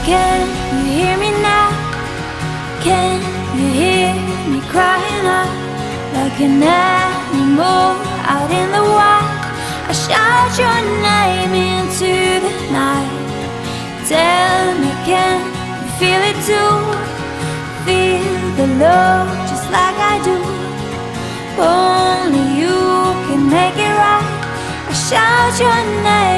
Can you hear me now? Can you hear me crying out like an animal out in the wild? I shout your name into the night. Tell me, can you feel it too? Feel the love just like I do. Only you can make it right. I shout your name